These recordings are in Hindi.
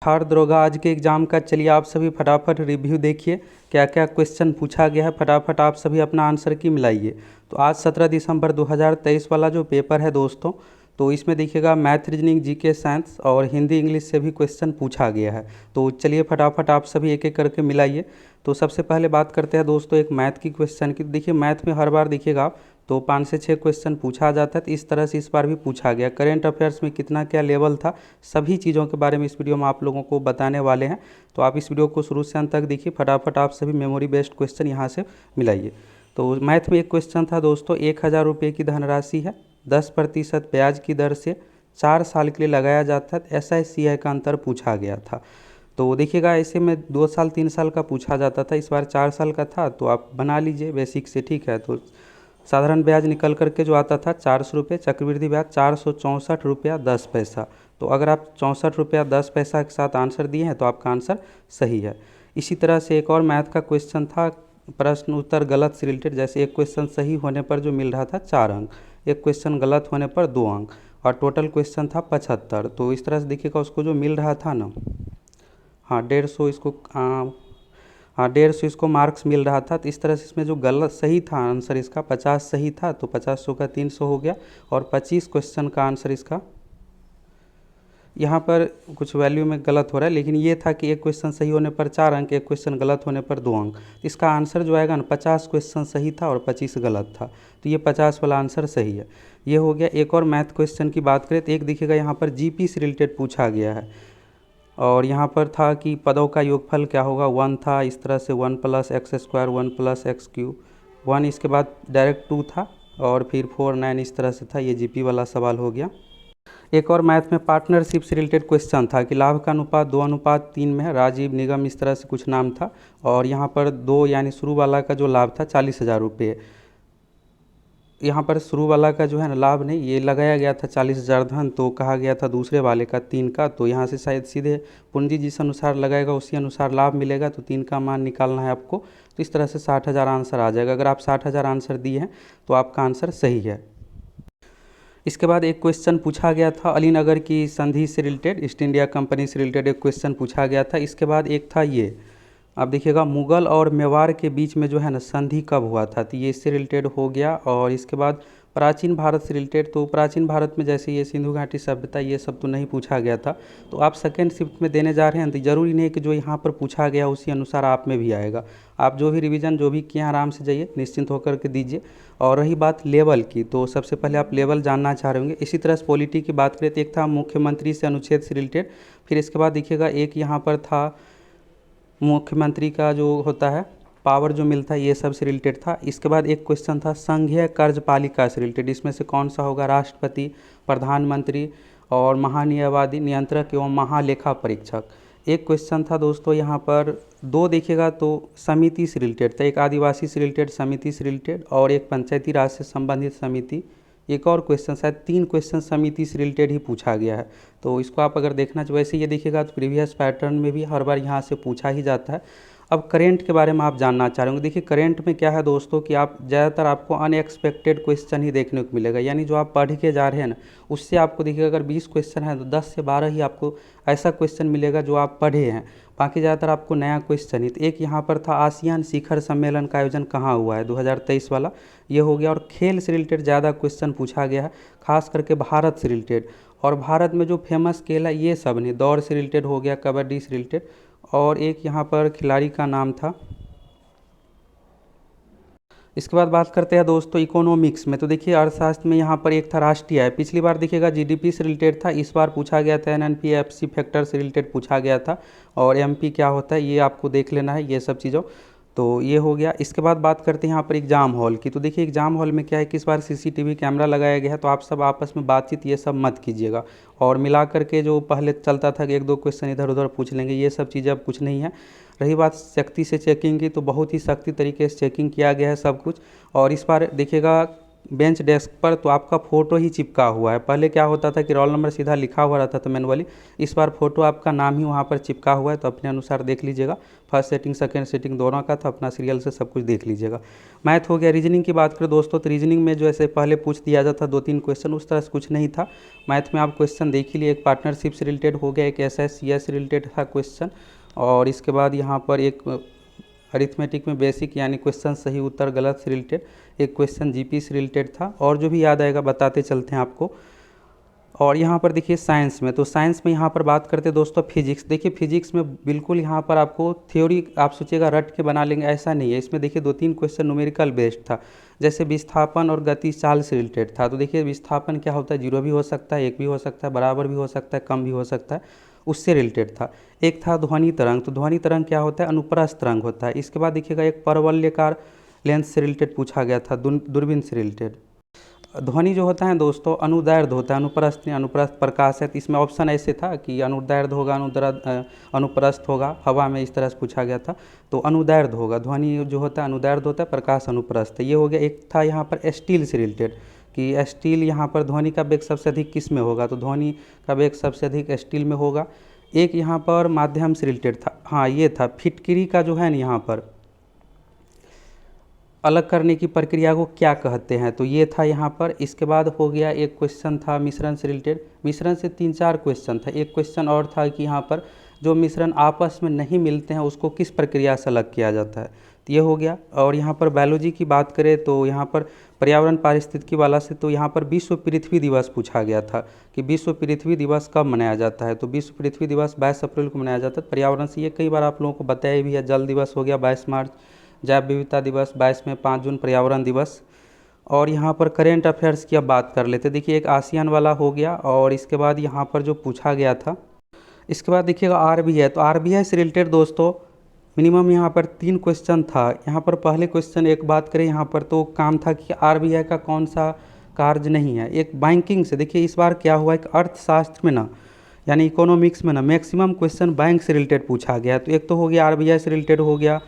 बिहार दरोगा आज के एग्ज़ाम का चलिए आप सभी फटाफट रिव्यू देखिए क्या क्या क्वेश्चन पूछा गया है। फटाफट आप सभी अपना आंसर की मिलाइए। तो आज 17 दिसंबर 2023 वाला जो पेपर है दोस्तों, तो इसमें देखिएगा मैथ, रीजनिंग, जीके, साइंस और हिंदी इंग्लिश से भी क्वेश्चन पूछा गया है। तो चलिए फटाफट आप सभी एक एक करके मिलाइए। तो सबसे पहले बात करते हैं दोस्तों एक मैथ की क्वेश्चन की। देखिए मैथ में हर बार देखिएगा आप तो 5 से 6 क्वेश्चन पूछा जाता है, तो इस तरह से इस बार भी पूछा गया। करेंट अफेयर्स में कितना क्या लेवल था, सभी चीज़ों के बारे में इस वीडियो में आप लोगों को बताने वाले हैं। तो आप इस वीडियो को शुरू से अंत तक देखिए। फटाफट आप सभी मेमोरी बेस्ड क्वेश्चन यहाँ से मिलाइए। तो मैथ में एक क्वेश्चन था दोस्तों, 1000 रुपये की धनराशि है, 10% ब्याज की दर से 4 साल के लिए लगाया जाता है, SICI का अंतर पूछा गया था। तो देखिएगा ऐसे में 2 साल 3 साल का पूछा जाता था, इस बार 4 साल का था। तो आप बना लीजिए बेसिक से, ठीक है। तो साधारण ब्याज निकल करके जो आता था 400 रुपये, चक्रवृद्धि ब्याज 464 रुपया 10 पैसा। तो अगर आप 64 रुपया 10 पैसा के साथ आंसर दिए हैं तो आपका आंसर सही है। इसी तरह से एक और मैथ का क्वेश्चन था, प्रश्न उत्तर गलत से रिलेटेड। जैसे एक क्वेश्चन सही होने पर जो मिल रहा था 4 अंक, एक क्वेश्चन गलत होने पर 2 अंक, और टोटल क्वेश्चन था 75। तो इस तरह से देखिएगा उसको जो मिल रहा था ना, हाँ 150 इसको, हाँ 150 इसको मार्क्स मिल रहा था। तो इस तरह से इसमें जो गलत सही था आंसर इसका 50 सही था, तो 50 का 300 हो गया। और 25 क्वेश्चन का आंसर इसका, यहाँ पर कुछ वैल्यू में गलत हो रहा है, लेकिन ये था कि एक क्वेश्चन सही होने पर 4 अंक, एक क्वेश्चन गलत होने पर 2 अंक। इसका आंसर जो आएगा ना 50 क्वेश्चन सही था और 25 गलत था, तो ये 50 वाला आंसर सही है। ये हो गया। एक और मैथ क्वेश्चन की बात करें तो एक देखिएगा यहाँ पर जीपी से रिलेटेड पूछा गया है, और यहाँ पर था कि पदों का योगफल क्या होगा, 1 था। इस तरह से 1 + x², 1 + x³ 1, इसके बाद डायरेक्ट 2 था, और फिर 4 9 इस तरह से था। ये जीपी वाला सवाल हो गया। एक और मैथ में पार्टनरशिप से रिलेटेड क्वेश्चन था कि लाभ का अनुपात 2:3 में है, राजीव निगम इस तरह से कुछ नाम था। और यहाँ पर 2 यानी शुरू वाला का जो लाभ था 40,000 रुपये, यहाँ पर शुरू वाला का जो है ना लाभ नहीं, ये लगाया गया था 40,000 धन, तो कहा गया था दूसरे वाले का 3 का। तो यहाँ से शायद सीधे पूंजी जिस अनुसार लगाएगा उसी अनुसार लाभ मिलेगा, तो 3 का मान निकालना है आपको। तो इस तरह से 60,000 आंसर आ जाएगा। अगर आप 60,000 आंसर दिए हैं तो आपका आंसर सही है। इसके बाद एक क्वेश्चन पूछा गया था अलीनगर की संधि से रिलेटेड, ईस्ट इंडिया कंपनी से रिलेटेड एक क्वेश्चन पूछा गया था। इसके बाद एक था ये, अब देखिएगा मुग़ल और मेवाड़ के बीच में जो है ना संधि कब हुआ था, तो ये इससे रिलेटेड हो गया। और इसके बाद प्राचीन भारत से रिलेटेड, तो प्राचीन भारत में जैसे ये सिंधु घाटी सभ्यता ये सब तो नहीं पूछा गया था। तो आप सेकेंड शिफ्ट में देने जा रहे हैं तो ज़रूरी नहीं है कि जो यहाँ पर पूछा गया उसी अनुसार आप में भी आएगा। आप जो भी रिवीजन जो भी किए आराम से जाइए, निश्चिंत होकर के दीजिए। और रही बात लेवल की, तो सबसे पहले आप लेवल जानना चाह रहे होंगे। इसी तरह से पॉलिटी की बात करें तो एक था मुख्यमंत्री से अनुच्छेद से रिलेटेड, फिर इसके बाद देखिएगा एक यहाँ पर था मुख्यमंत्री का जो होता है पावर जो मिलता है, ये सब से रिलेटेड था। इसके बाद एक क्वेश्चन था संघीय कार्यपालिका से रिलेटेड, इसमें से कौन सा होगा, राष्ट्रपति, प्रधानमंत्री और महान्यायवादी, नियंत्रक एवं महालेखा परीक्षक। एक क्वेश्चन था दोस्तों यहाँ पर 2 देखिएगा तो समिति से रिलेटेड था, एक आदिवासी से रिलेटेड समिति से रिलेटेड और एक पंचायती राज से संबंधित समिति। एक और क्वेश्चन, शायद 3 क्वेश्चन समिति से रिलेटेड ही पूछा गया है। तो इसको आप अगर देखना चाहिए, वैसे ये देखिएगा तो प्रीवियस पैटर्न में भी हर बार यहाँ से पूछा ही जाता है। अब करेंट के बारे में आप जानना चाह रहे होंगे। देखिए करेंट में क्या है दोस्तों कि आप ज़्यादातर आपको अनएक्सपेक्टेड क्वेश्चन ही देखने को मिलेगा, यानी जो आप पढ़ के जा रहे हैं ना उससे आपको देखिएगा अगर 20 क्वेश्चन है तो 10 से 12 ही आपको ऐसा क्वेश्चन मिलेगा जो आप पढ़े हैं, बाकी ज़्यादातर आपको नया क्वेश्चन ही। तो एक यहाँ पर था आसियान शिखर सम्मेलन का आयोजन कहाँ हुआ है, 2023 वाला, ये हो गया। और खेल से रिलेटेड ज़्यादा क्वेश्चन पूछा गया है, खास करके भारत से रिलेटेड। और भारत में जो फेमस खेल है ये सब नहीं, दौड़ से रिलेटेड हो गया, कबड्डी से रिलेटेड, और एक यहाँ पर खिलाड़ी का नाम था। इसके बाद बात करते हैं दोस्तों इकोनॉमिक्स में, तो देखिए अर्थशास्त्र में यहाँ पर एक था राष्ट्रीय आय, पिछली बार देखिएगा जीडीपी से रिलेटेड था, इस बार पूछा गया था एनएनपीएफसी फैक्टर से रिलेटेड पूछा गया था। और एमपी क्या होता है ये आपको देख लेना है, ये सब चीज़ों। तो ये हो गया। इसके बाद बात करते हैं यहाँ पर एग्ज़ाम हॉल की, तो देखिए एग्ज़ाम हॉल में क्या है कि इस बार सीसीटीवी कैमरा लगाया गया है, तो आप सब आपस में बातचीत ये सब मत कीजिएगा। और मिला करके जो पहले चलता था कि 1-2 क्वेश्चन इधर उधर पूछ लेंगे, ये सब चीज़ें अब कुछ नहीं है। रही बात सख्ती से चेकिंग की, तो बहुत ही सख्ती तरीके से चेकिंग किया गया है सब कुछ। और इस बार देखिएगा बेंच डेस्क पर तो आपका फ़ोटो ही चिपका हुआ है। पहले क्या होता था कि रोल नंबर सीधा लिखा हुआ रहता था मैनुअली, इस बार फ़ोटो आपका नाम ही वहाँ पर चिपका हुआ है, तो अपने अनुसार देख लीजिएगा। फर्स्ट सेटिंग सेकंड सेटिंग दोनों का था, अपना सीरियल से सब कुछ देख लीजिएगा। मैथ हो गया। रीजनिंग की बात करें दोस्तों, तो रीजनिंग में जो ऐसे पहले पूछ दिया जाता 2-3 क्वेश्चन, उस तरह से कुछ नहीं था। मैथ में आप क्वेश्चन देख ही लिए, एक पार्टनरशिप से रिलेटेड हो गया, एक एस से रिलेटेड था क्वेश्चन, और इसके बाद यहाँ पर एक अरिथमेटिक में बेसिक यानी क्वेश्चन सही उत्तर गलत से रिलेटेड, एक क्वेश्चन जीपी से रिलेटेड था, और जो भी याद आएगा बताते चलते हैं आपको। और यहाँ पर देखिए साइंस में, तो साइंस में यहाँ पर बात करते हैं दोस्तों फिजिक्स। देखिए फिजिक्स में बिल्कुल यहाँ पर आपको थ्योरी आप सोचिएगा रट के बना लेंगे, ऐसा नहीं है। इसमें देखिए 2-3 क्वेश्चन न्यूमेरिकल बेस्ड था, जैसे विस्थापन और गति चाल से रिलेटेड था। तो देखिए विस्थापन क्या होता है, 0 भी हो सकता है, 1 भी हो सकता है, बराबर भी हो सकता है, कम भी हो सकता है, उससे रिलेटेड था। एक था ध्वनि तरंग, तो ध्वनि तरंग क्या होता है, अनुप्रस्थ तरंग होता है। इसके बाद देखिएगा एक परवलयाकार लेंस से रिलेटेड पूछा गया था, दूरबीन से रिलेटेड। ध्वनि जो होता है दोस्तों अनुदैर्ध्य होता है, अनुप्रस्थ नहीं, अनुप्रस्थ प्रकाश है। तो इसमें ऑप्शन ऐसे था कि अनुदैर्ध्य होगा, अनुप्रस्थ होगा, हवा में इस तरह से पूछा गया था, तो अनुदैर्ध्य होगा। ध्वनि जो होता है अनुदैर्ध्य होता है, प्रकाश अनुप्रस्थ है। ये हो गया। एक था यहाँ पर स्टील से रिलेटेड कि स्टील यहाँ पर ध्वनि का वेग सबसे अधिक किस में होगा, तो ध्वनि का वेग सबसे अधिक स्टील में होगा। एक यहाँ पर माध्यम से रिलेटेड था, हाँ ये था फिटकिरी का जो है ना यहाँ पर अलग करने की प्रक्रिया को क्या कहते हैं, तो ये था यहाँ पर। इसके बाद हो गया एक क्वेश्चन था मिश्रण से रिलेटेड। मिश्रण से 3-4 क्वेश्चन था। एक क्वेश्चन और था कि यहाँ पर जो मिश्रण आपस में नहीं मिलते हैं उसको किस प्रक्रिया से अलग किया जाता है, तो ये हो गया। और यहाँ पर बायोलॉजी की बात करें तो यहाँ पर पर्यावरण पारिस्थितिकी वाला से, तो यहाँ पर विश्व पृथ्वी दिवस पूछा गया था कि विश्व पृथ्वी दिवस कब मनाया जाता है, तो विश्व पृथ्वी दिवस 22 अप्रैल को मनाया जाता है। पर्यावरण से ये कई बार आप लोगों को बताया भी है। जल दिवस हो गया 22 मार्च, जैव विविधता दिवस 22 में, 5 जून पर्यावरण दिवस। और यहाँ पर करेंट अफेयर्स की अब बात कर लेते। देखिए एक आसियान वाला हो गया, और इसके बाद यहाँ पर जो पूछा गया था, इसके बाद देखिएगा आरबीआई, तो आरबीआई से रिलेटेड दोस्तों मिनिमम यहाँ पर 3 क्वेश्चन था। यहाँ पर पहले क्वेश्चन एक बात करें यहाँ पर, तो काम था कि आरबीआई का कौन सा कार्य नहीं है। एक बैंकिंग से, देखिए इस बार क्या हुआ है कि अर्थशास्त्र में ना यानी इकोनॉमिक्स में ना मैक्सिमम क्वेश्चन बैंक से रिलेटेड पूछा गया। तो एक तो हो गया आरबीआई से रिलेटेड हो गया,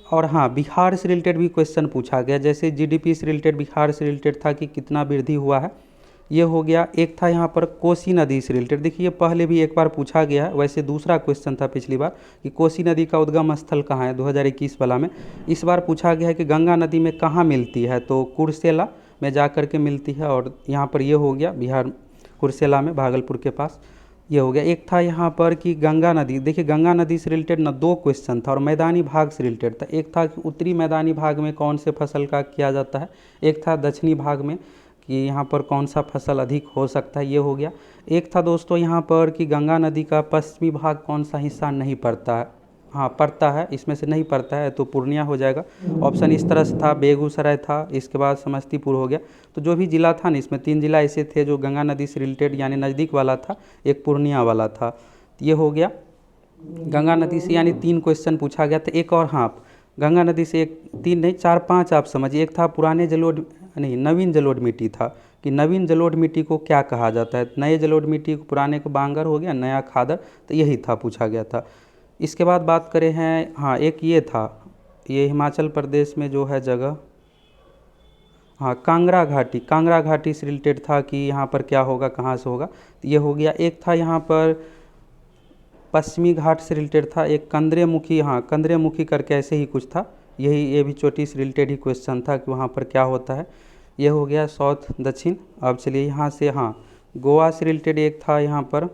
और हाँ बिहार से रिलेटेड भी क्वेश्चन पूछा गया, जैसे जीडीपी से रिलेटेड बिहार से रिलेटेड था कि कितना वृद्धि हुआ है, ये हो गया। एक था यहाँ पर कोसी नदी से रिलेटेड। देखिए ये पहले भी एक बार पूछा गया है, वैसे दूसरा क्वेश्चन था पिछली बार कि कोसी नदी का उद्गम स्थल कहाँ है, 2021 वाला में। इस बार पूछा गया है कि गंगा नदी में कहाँ मिलती है, तो कुर्सेला में जा कर के मिलती है, और यहाँ पर ये हो गया बिहार कुर्सेला में, भागलपुर के पास, ये हो गया। एक था यहाँ पर कि गंगा नदी, देखिए गंगा नदी से रिलेटेड ना 2 क्वेश्चन था, और मैदानी भाग से रिलेटेड था। एक था कि उत्तरी मैदानी भाग में कौन से फसल का किया जाता है, एक था दक्षिणी भाग में कि यहाँ पर कौन सा फसल अधिक हो सकता है, ये हो गया। एक था दोस्तों यहाँ पर कि गंगा नदी का पश्चिमी भाग कौन सा हिस्सा नहीं पड़ता है, हाँ पड़ता है, इसमें से नहीं पड़ता है तो पूर्णिया हो जाएगा। ऑप्शन इस तरह से था, बेगूसराय था, इसके बाद समस्तीपुर हो गया। तो जो भी जिला था ना, इसमें 3 जिला ऐसे थे जो गंगा नदी से रिलेटेड यानी नज़दीक वाला था, एक पूर्णिया वाला था, ये हो गया। गंगा नदी से यानी 3 क्वेश्चन पूछा गया था। एक और हाँ गंगा नदी से एक 3 नहीं 4-5 आप समझिए। एक था पुराने जलोढ़ नहीं नवीन जलोढ़ मिट्टी था कि नवीन जलोढ़ मिट्टी को क्या कहा जाता है, नए जलोढ़ मिट्टी को पुराने को बांगर हो गया, नया खादर, तो यही था पूछा गया था। इसके बाद बात करें हैं, हाँ एक ये था, ये हिमाचल प्रदेश में जो है जगह, हाँ कांगड़ा घाटी, कांगड़ा घाटी से रिलेटेड था कि यहाँ पर क्या होगा, कहाँ से होगा, तो ये हो गया। एक था यहाँ पर पश्चिमी घाट से रिलेटेड था, एक कंद्रेमुखी, हाँ कंद्रेमुखी करके ऐसे ही कुछ था, यही ये भी चोटी से रिलेटेड ही क्वेश्चन था कि वहाँ पर क्या होता है, ये हो गया साउथ दक्षिण। अब चलिए यहाँ से, हाँ गोवा से रिलेटेड एक था यहाँ पर।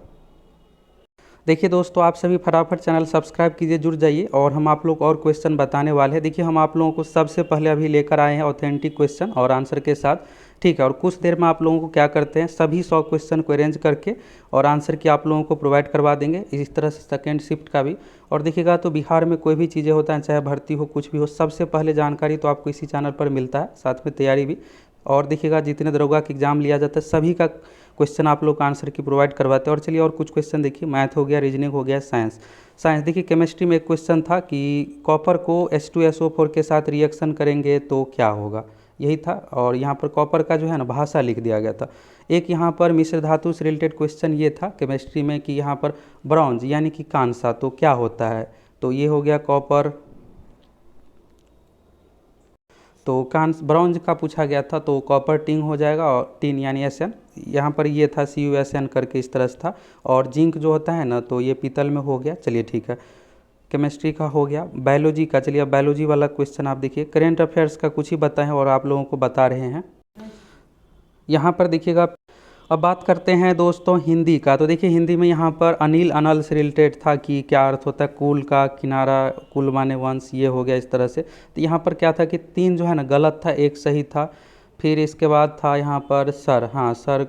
देखिए दोस्तों आप सभी फटाफट चैनल सब्सक्राइब कीजिए, जुड़ जाइए, और हम आप लोग और क्वेश्चन बताने वाले हैं। देखिए हम आप लोगों को सबसे पहले अभी लेकर आए हैं ऑथेंटिक क्वेश्चन और आंसर के साथ, ठीक है। और कुछ देर में आप लोगों को क्या करते हैं, सभी 100 क्वेश्चन को अरेंज करके और आंसर की आप लोगों को प्रोवाइड करवा देंगे, इस तरह से सेकेंड शिफ्ट का भी। और देखिएगा तो बिहार में कोई भी चीज़ें होता है, चाहे भर्ती हो कुछ भी हो, सबसे पहले जानकारी तो आपको इसी चैनल पर मिलता है, साथ में तैयारी भी। और देखिएगा जितने दरोगा का एग्जाम लिया जाता है सभी का क्वेश्चन आप लोग का आंसर की प्रोवाइड करवाते हैं। और चलिए और कुछ क्वेश्चन देखिए, मैथ हो गया, रीजनिंग हो गया, साइंस देखिए केमिस्ट्री में एक क्वेश्चन था कि कॉपर को H2SO4 के साथ रिएक्शन करेंगे तो क्या होगा, यही था। और यहाँ पर कॉपर का जो है ना भाषा लिख दिया गया था। एक यहाँ पर मिश्र धातु से रिलेटेड क्वेश्चन ये था केमिस्ट्री में कि यहाँ पर ब्रॉन्ज यानी कि कांसा तो क्या होता है, तो ये हो गया कॉपर। तो कांस ब्रॉन्ज का पूछा गया था तो कॉपर टिन हो जाएगा, और टिन यानी SN, यहाँ पर ये था CuSN करके इस तरह से था। और जिंक जो होता है ना तो ये पीतल में हो गया। चलिए ठीक है, केमिस्ट्री का हो गया। बायोलॉजी का, चलिए अब बायोलॉजी वाला क्वेश्चन आप देखिए, करेंट अफेयर्स का कुछ ही बताएं और आप लोगों को बता रहे हैं। यहाँ पर देखिएगा, अब बात करते हैं दोस्तों हिंदी का। तो देखिए हिंदी में यहाँ पर अनिल अनल से रिलेटेड था कि क्या अर्थ होता है, कुल का किनारा, कुल माने वंश, ये हो गया इस तरह से। तो यहाँ पर क्या था कि 3 जो है ना गलत था, 1 सही था। फिर इसके बाद था यहाँ पर सर, हाँ सर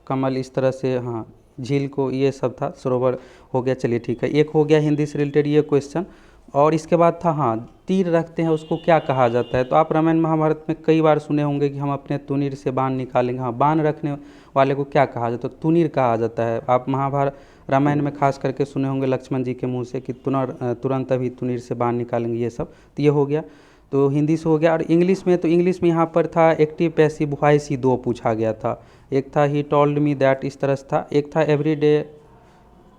कमल इस तरह से, हाँ झील को, ये सब था, सरोवर हो गया। चलिए ठीक है, एक हो गया हिंदी से रिलेटेड ये क्वेश्चन। और इसके बाद था हाँ, तीर रखते हैं उसको क्या कहा जाता है। तो आप रामायण महाभारत में कई बार सुने होंगे कि हम अपने तुनीर से बाण निकालेंगे। हाँ, बाण रखने वाले को क्या कहा जाता है, तो तुनीर कहा जाता है। आप महाभारत रामायण में खास करके सुने होंगे लक्ष्मण जी के मुंह से कि तुरंत अभी तुनीर से बाण निकालेंगे, ये सब। तो ये हो गया, तो हिंदी से हो गया। और इंग्लिश में, तो इंग्लिश में यहाँ पर था एक्टिव पैसिव वॉइस ही 2 पूछा गया था। एक था ही टोल्ड मी दैट, इस तरह से था। एक था every day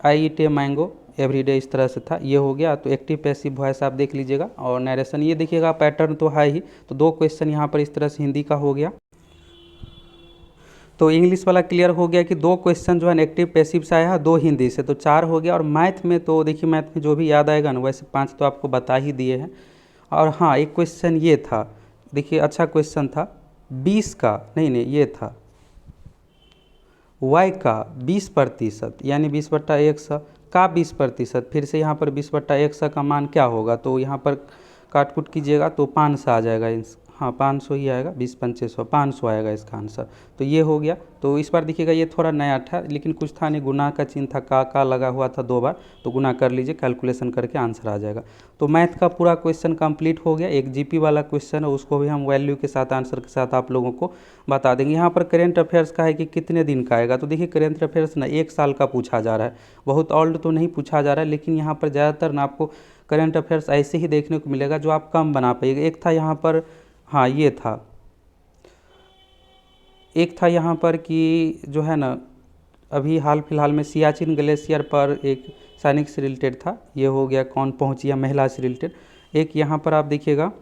I eat a mango, everyday इस तरह से था। ये हो गया। तो एक्टिव पैसिव वॉइस आप देख लीजिएगा, और नरेशन ये देखिएगा, पैटर्न तो है ही। तो 2 क्वेश्चन यहाँ पर इस तरह से हिंदी का हो गया। तो इंग्लिश वाला क्लियर हो गया कि 2 क्वेश्चन जो है एक्टिव पैसिव से आया है, 2 हिंदी से, तो 4 हो गया। और मैथ में तो देखिए, मैथ में जो भी याद आएगा ना, वैसे 5 तो आपको बता ही दिए हैं। और हाँ, एक क्वेश्चन ये था, देखिए अच्छा क्वेश्चन था, 20 का नहीं ये था y का 20% यानी 20/100 का 20%, फिर से यहाँ पर 20/100 का मान क्या होगा। तो यहाँ पर काट कुट कीजिएगा तो 500 आ जाएगा। हाँ 500 ही आएगा, 20 पंचे 100, 500 आएगा इसका आंसर। तो ये हो गया। तो इस बार देखिएगा ये थोड़ा नया था, लेकिन कुछ था नहीं, गुना का चिन्ह था, का लगा हुआ था 2 बार, तो गुना कर लीजिए, कैलकुलेशन करके आंसर आ जाएगा। तो मैथ का पूरा क्वेश्चन कंप्लीट हो गया। एक जीपी वाला क्वेश्चन है, उसको भी हम वैल्यू के साथ, आंसर के साथ आप लोगों को बता देंगे। यहाँ पर करेंट अफेयर्स का है कि कितने दिन का आएगा। तो देखिए करेंट अफेयर्स ना 1 साल का पूछा जा रहा है, बहुत ओल्ड तो नहीं पूछा जा रहा है, लेकिन यहाँ पर ज़्यादातर ना आपको करेंट अफेयर्स ऐसे ही देखने को मिलेगा जो आप कम बना पाइएगा। एक था यहाँ पर, हाँ ये था, एक था यहाँ पर कि जो है ना अभी हाल फिलहाल में सियाचिन ग्लेशियर पर एक सैनिक से रिलेटेड था, ये हो गया। कौन पहुँची है, महिला से रिलेटेड। एक यहाँ पर आप देखिएगा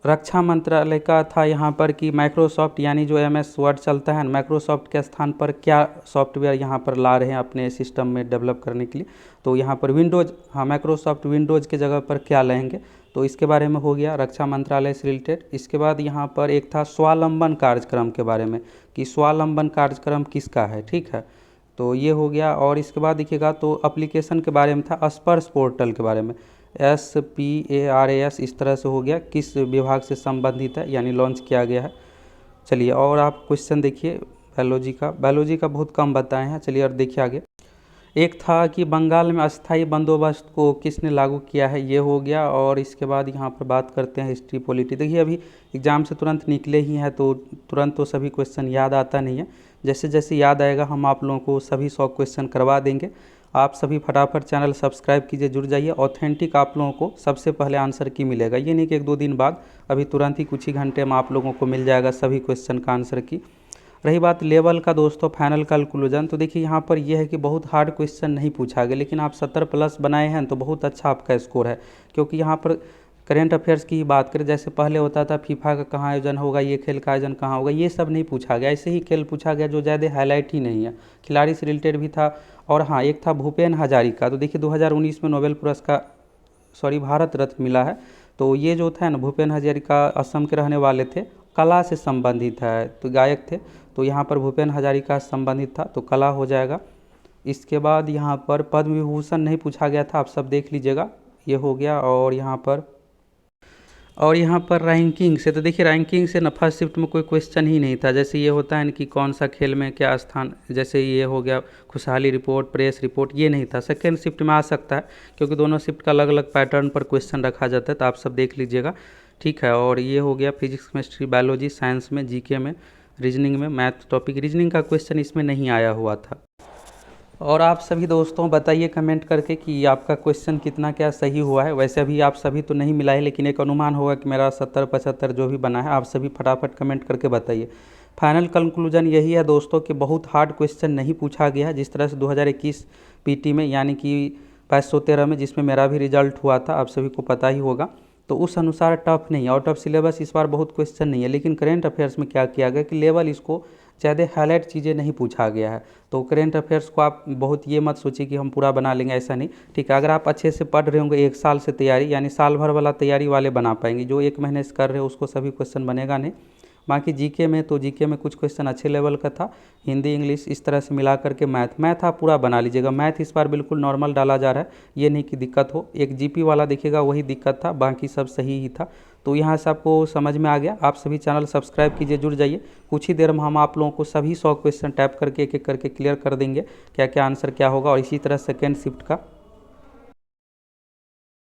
रक्षा मंत्रालय का था यहाँ पर कि माइक्रोसॉफ्ट यानी जो MS वर्ड चलता है, माइक्रोसॉफ्ट के स्थान पर क्या सॉफ्टवेयर यहाँ पर ला रहे हैं अपने सिस्टम में डेवलप करने के लिए। तो यहाँ पर विंडोज़, हाँ माइक्रोसॉफ्ट विंडोज़ के जगह पर क्या लाएंगे, तो इसके बारे में हो गया रक्षा मंत्रालय से रिलेटेड। इसके बाद यहाँ पर एक था स्वावलंबन कार्यक्रम के बारे में कि स्वावलंबन कार्यक्रम किसका है, ठीक है, तो ये हो गया। और इसके बाद देखिएगा तो एप्लीकेशन के बारे में था, स्पर्श पोर्टल के बारे में, SPARAS इस तरह से हो गया, किस विभाग से संबंधित है यानी लॉन्च किया गया है। चलिए और आप क्वेश्चन देखिए बायोलॉजी का बहुत कम बताए हैं। चलिए और देखिए आगे। एक था कि बंगाल में अस्थायी बंदोबस्त को किसने लागू किया है, ये हो गया। और इसके बाद यहाँ पर बात करते हैं हिस्ट्री पॉलिटी। देखिए अभी एग्ज़ाम से तुरंत निकले ही हैं, तो तुरंत तो सभी क्वेश्चन याद आता नहीं है, जैसे जैसे याद आएगा हम आप लोगों को सभी 100 क्वेश्चन करवा देंगे। आप सभी फटाफट चैनल सब्सक्राइब कीजिए, जुड़ जाइए। ऑथेंटिक आप लोगों को सबसे पहले आंसर की मिलेगा, ये नहीं कि 1-2 दिन बाद, अभी तुरंत ही कुछ ही घंटे में आप लोगों को मिल जाएगा सभी क्वेश्चन का आंसर की। रही बात लेवल का दोस्तों, फाइनल कंक्लूजन, तो देखिए यहाँ पर यह है कि बहुत हार्ड क्वेश्चन नहीं पूछा गया, लेकिन आप 70+ बनाए हैं तो बहुत अच्छा आपका स्कोर है। क्योंकि यहाँ पर करेंट अफेयर्स की बात करें, जैसे पहले होता था फीफा का कहाँ आयोजन होगा, ये खेल का आयोजन कहाँ होगा, ये सब नहीं पूछा गया। ऐसे ही खेल पूछा गया जो ज़्यादा हाईलाइट ही नहीं है, खिलाड़ी से रिलेटेड भी था। और हाँ एक था भूपेन हजारिका, तो देखिए 2019 में नोबेल पुरस्कार भारत रत्न मिला है। तो ये जो था ना भूपेन हजारिका असम के रहने वाले थे, कला से संबंधित है, तो गायक थे, तो यहाँ पर भूपेन हजारिका से संबंधित था, तो कला हो जाएगा। इसके बाद यहाँ पर पद्म विभूषण नहीं पूछा गया था, आप सब देख लीजिएगा, ये हो गया। और यहाँ पर रैंकिंग से, तो देखिए रैंकिंग से ना फर्स्ट शिफ्ट में कोई क्वेश्चन ही नहीं था। जैसे ये होता है ना कि कौन सा खेल में क्या स्थान, जैसे ये हो गया खुशहाली रिपोर्ट, प्रेस रिपोर्ट, ये नहीं था। सेकेंड शिफ्ट में आ सकता है, क्योंकि दोनों शिफ्ट का अलग अलग पैटर्न पर क्वेश्चन रखा जाता है, तो आप सब देख लीजिएगा, ठीक है। और ये हो गया फिजिक्स, केमिस्ट्री, बायोलॉजी, साइंस में, जीके में, रीजनिंग में, मैथ टॉपिक, रीजनिंग का क्वेश्चन इसमें नहीं आया हुआ था। और आप सभी दोस्तों बताइए कमेंट करके कि आपका क्वेश्चन कितना क्या सही हुआ है। वैसे अभी आप सभी तो नहीं मिला है, लेकिन एक अनुमान होगा कि मेरा 70-75 जो भी बना है। आप सभी फटाफट कमेंट करके बताइए। फाइनल कंक्लूजन यही है दोस्तों कि बहुत हार्ड क्वेश्चन नहीं पूछा गया है, जिस तरह से 2021 पीटी में यानी कि 513 में, जिसमें मेरा भी रिजल्ट हुआ था, आप सभी को पता ही होगा। तो उस अनुसार टफ नहीं, आउट ऑफ सिलेबस इस बार बहुत क्वेश्चन नहीं है। लेकिन करेंट अफेयर्स में क्या किया गया कि लेवल इसको ज़्यादा हाईलाइट चीज़ें नहीं पूछा गया है। तो करेंट अफेयर्स को आप बहुत ये मत सोचिए कि हम पूरा बना लेंगे, ऐसा नहीं। ठीक है, अगर आप अच्छे से पढ़ रहे होंगे 1 साल से तैयारी, यानी साल भर वाला तैयारी वाले बना पाएंगे। जो 1 महीने से कर रहे हो उसको सभी क्वेश्चन बनेगा नहीं। बाकी जीके में तो जीके में कुछ क्वेश्चन अच्छे लेवल का था, हिंदी इंग्लिश इस तरह से मिला करके मैथ आप पूरा बना लीजिएगा। मैथ इस बार बिल्कुल नॉर्मल डाला जा रहा है, ये नहीं कि दिक्कत हो। एक जीपी वाला देखिएगा वही दिक्कत था, बाकी सब सही ही था। तो यहाँ से आपको समझ में आ गया। आप सभी चैनल सब्सक्राइब कीजिए, जुड़ जाइए। कुछ ही देर में हम आप लोगों को सभी 100 क्वेश्चन टैप करके एक एक करके क्लियर कर देंगे क्या क्या आंसर क्या होगा। और इसी तरह सेकेंड शिफ्ट का